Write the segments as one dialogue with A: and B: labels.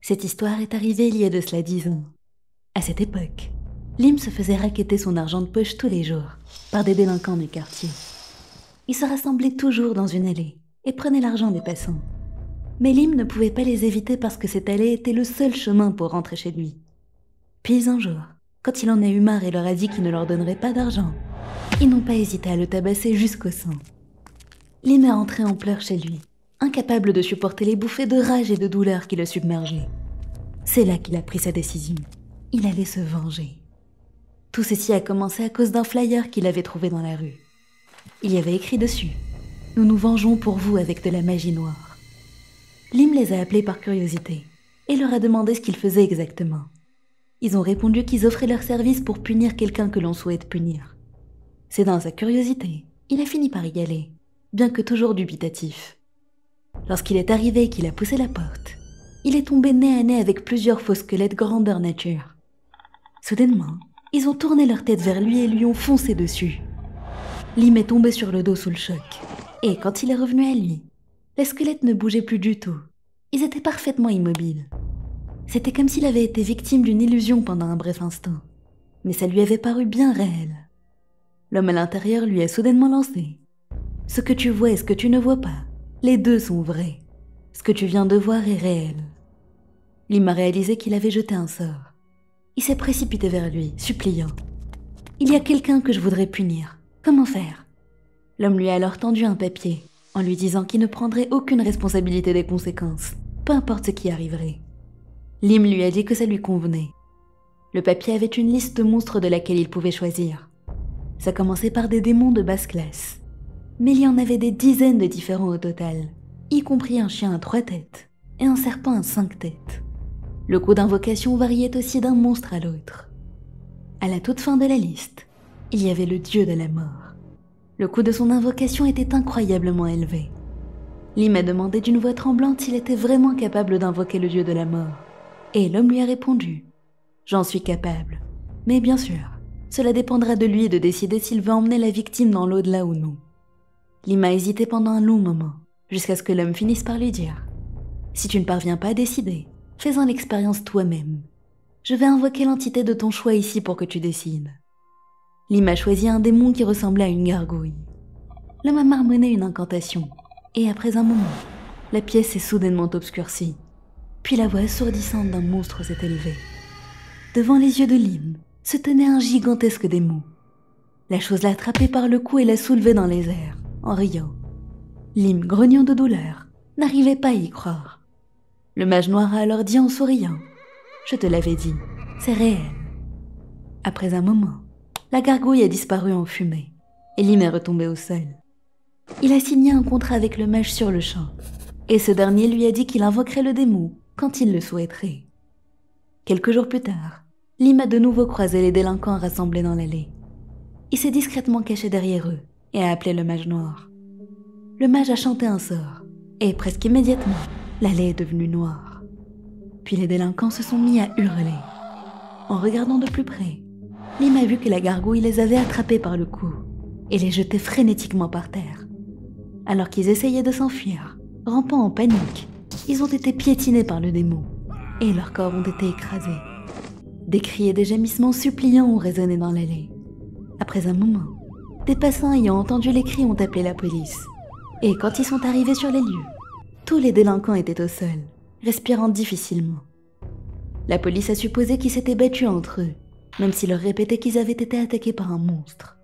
A: Cette histoire est arrivée il y a de cela 10 ans. À cette époque, Lim se faisait racketter son argent de poche tous les jours par des délinquants du quartier. Ils se rassemblaient toujours dans une allée et prenaient l'argent des passants. Mais Lim ne pouvait pas les éviter parce que cette allée était le seul chemin pour rentrer chez lui. Puis un jour, quand il en a eu marre et leur a dit qu'il ne leur donnerait pas d'argent, ils n'ont pas hésité à le tabasser jusqu'au sang. Lim est rentré en pleurs chez lui, incapable de supporter les bouffées de rage et de douleur qui le submergeaient. C'est là qu'il a pris sa décision. Il allait se venger. Tout ceci a commencé à cause d'un flyer qu'il avait trouvé dans la rue. Il y avait écrit dessus « Nous nous vengeons pour vous avec de la magie noire ». Lim les a appelés par curiosité et leur a demandé ce qu'ils faisaient exactement. Ils ont répondu qu'ils offraient leurs services pour punir quelqu'un que l'on souhaite punir. C'est dans sa curiosité, il a fini par y aller, bien que toujours dubitatif. Lorsqu'il est arrivé et qu'il a poussé la porte, il est tombé nez à nez avec plusieurs faux squelettes grandeur nature. Soudainement, ils ont tourné leur tête vers lui et lui ont foncé dessus. Lim est tombé sur le dos sous le choc, et quand il est revenu à lui, les squelettes ne bougeaient plus du tout. Ils étaient parfaitement immobiles. C'était comme s'il avait été victime d'une illusion pendant un bref instant, mais ça lui avait paru bien réel. L'homme à l'intérieur lui a soudainement lancé « Ce que tu vois et ce que tu ne vois pas, les deux sont vrais. Ce que tu viens de voir est réel. » Lim a réalisé qu'il avait jeté un sort. Il s'est précipité vers lui, suppliant « Il y a quelqu'un que je voudrais punir. Comment faire ?» L'homme lui a alors tendu un papier, en lui disant qu'il ne prendrait aucune responsabilité des conséquences, peu importe ce qui arriverait. Lim lui a dit que ça lui convenait. Le papier avait une liste de monstres de laquelle il pouvait choisir. Ça commençait par des démons de basse classe. Mais il y en avait des dizaines de différents au total, y compris un chien à 3 têtes et un serpent à 5 têtes. Le coup d'invocation variait aussi d'un monstre à l'autre. À la toute fin de la liste, il y avait le dieu de la mort. Le coût de son invocation était incroyablement élevé. Lim a demandé d'une voix tremblante s'il était vraiment capable d'invoquer le dieu de la mort. Et l'homme lui a répondu « J'en suis capable. Mais bien sûr, cela dépendra de lui de décider s'il veut emmener la victime dans l'au-delà ou non. » Lim a hésité pendant un long moment, jusqu'à ce que l'homme finisse par lui dire « Si tu ne parviens pas à décider, fais-en l'expérience toi-même. Je vais invoquer l'entité de ton choix ici pour que tu décides. » Lim a choisi un démon qui ressemblait à une gargouille. L'homme a marmonné une incantation, et après un moment, la pièce s'est soudainement obscurcie. Puis la voix assourdissante d'un monstre s'est élevée. Devant les yeux de Lim se tenait un gigantesque démon. La chose l'a attrapé par le cou et l'a soulevé dans les airs, en riant. Lim, grognant de douleur, n'arrivait pas à y croire. Le mage noir a alors dit en souriant « Je te l'avais dit, c'est réel. » Après un moment, la gargouille a disparu en fumée, et Lim est retombé au sol. Il a signé un contrat avec le mage sur le champ, et ce dernier lui a dit qu'il invoquerait le démon quand il le souhaiterait. Quelques jours plus tard, Lim a de nouveau croisé les délinquants rassemblés dans l'allée. Il s'est discrètement caché derrière eux et a appelé le mage noir. Le mage a chanté un sort, et presque immédiatement, l'allée est devenue noire. Puis les délinquants se sont mis à hurler. En regardant de plus près, Lim a vu que la gargouille les avait attrapés par le cou et les jetait frénétiquement par terre. Alors qu'ils essayaient de s'enfuir, rampant en panique, ils ont été piétinés par le démon et leurs corps ont été écrasés. Des cris et des gémissements suppliants ont résonné dans l'allée. Après un moment, des passants ayant entendu les cris ont appelé la police. Et quand ils sont arrivés sur les lieux, tous les délinquants étaient au sol, respirant difficilement. La police a supposé qu'ils s'étaient battus entre eux, même s'ils leur répétaient qu'ils avaient été attaqués par un monstre.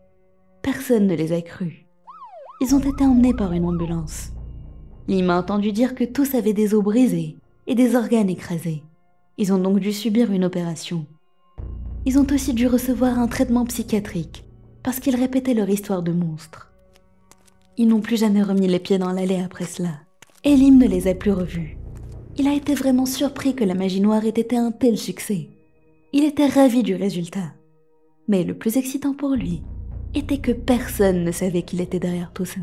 A: Personne ne les a crus. Ils ont été emmenés par une ambulance. Lim a entendu dire que tous avaient des os brisés et des organes écrasés. Ils ont donc dû subir une opération. Ils ont aussi dû recevoir un traitement psychiatrique parce qu'ils répétaient leur histoire de monstre. Ils n'ont plus jamais remis les pieds dans l'allée après cela, et Lim ne les a plus revus. Il a été vraiment surpris que la magie noire ait été un tel succès. Il était ravi du résultat. Mais le plus excitant pour lui était que personne ne savait qu'il était derrière tout ça.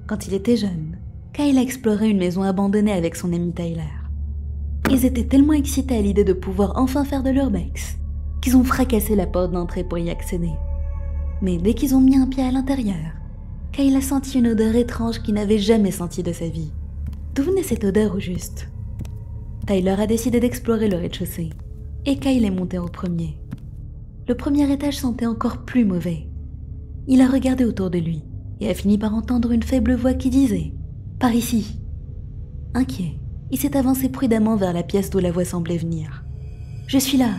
A: Quand il était jeune, Kyle a exploré une maison abandonnée avec son ami Tyler. Ils étaient tellement excités à l'idée de pouvoir enfin faire de l'urbex qu'ils ont fracassé la porte d'entrée pour y accéder. Mais dès qu'ils ont mis un pied à l'intérieur, Kyle a senti une odeur étrange qu'il n'avait jamais sentie de sa vie. D'où venait cette odeur au juste? Tyler a décidé d'explorer le rez-de-chaussée, et Kyle est monté au premier. Le premier étage sentait encore plus mauvais. Il a regardé autour de lui, et a fini par entendre une faible voix qui disait « Par ici !» Inquiet, il s'est avancé prudemment vers la pièce d'où la voix semblait venir. « Je suis là !»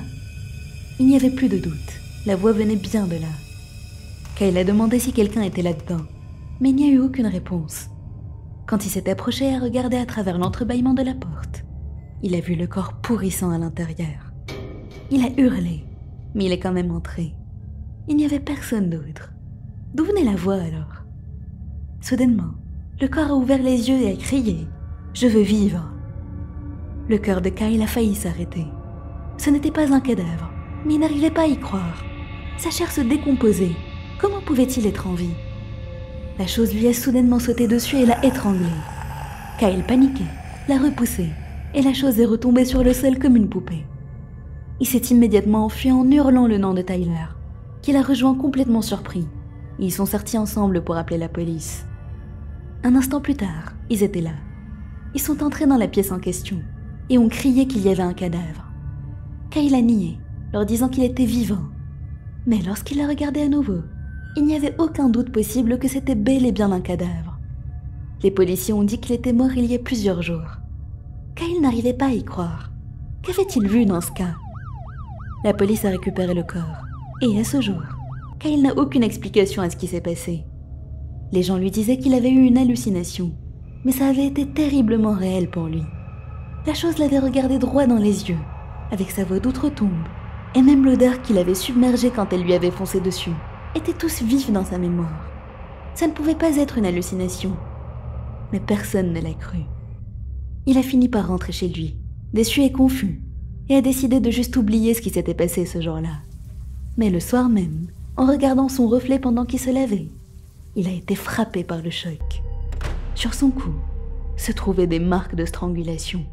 A: Il n'y avait plus de doute, la voix venait bien de là. Kyle a demandé si quelqu'un était là-dedans, mais il n'y a eu aucune réponse. Quand il s'est approché et a regardé à travers l'entrebâillement de la porte, il a vu le corps pourrissant à l'intérieur. Il a hurlé, mais il est quand même entré. Il n'y avait personne d'autre. D'où venait la voix alors? Soudainement, le corps a ouvert les yeux et a crié « Je veux vivre !» Le cœur de Kyle a failli s'arrêter. Ce n'était pas un cadavre, mais il n'arrivait pas à y croire. Sa chair se décomposait. Comment pouvait-il être en vie? La chose lui a soudainement sauté dessus et l'a étranglé. Kyle paniquait, l'a repoussé, et la chose est retombée sur le sol comme une poupée. Il s'est immédiatement enfui en hurlant le nom de Tyler, qui l'a rejoint complètement surpris. Ils sont sortis ensemble pour appeler la police. Un instant plus tard, ils étaient là. Ils sont entrés dans la pièce en question et ont crié qu'il y avait un cadavre. Kyle a nié, leur disant qu'il était vivant. Mais lorsqu'il l'a regardé à nouveau, il n'y avait aucun doute possible que c'était bel et bien un cadavre. Les policiers ont dit qu'il était mort il y a plusieurs jours. Kyle n'arrivait pas à y croire. Qu'avait-il vu dans ce cas? La police a récupéré le corps, et à ce jour, Kyle n'a aucune explication à ce qui s'est passé. Les gens lui disaient qu'il avait eu une hallucination, mais ça avait été terriblement réel pour lui. La chose l'avait regardé droit dans les yeux, avec sa voix d'outre-tombe, et même l'odeur qui l'avait submergé quand elle lui avait foncé dessus, étaient tous vifs dans sa mémoire. Ça ne pouvait pas être une hallucination, mais personne ne l'a cru. Il a fini par rentrer chez lui, déçu et confus, et a décidé de juste oublier ce qui s'était passé ce jour-là. Mais le soir même, en regardant son reflet pendant qu'il se lavait, il a été frappé par le choc. Sur son cou se trouvaient des marques de strangulation.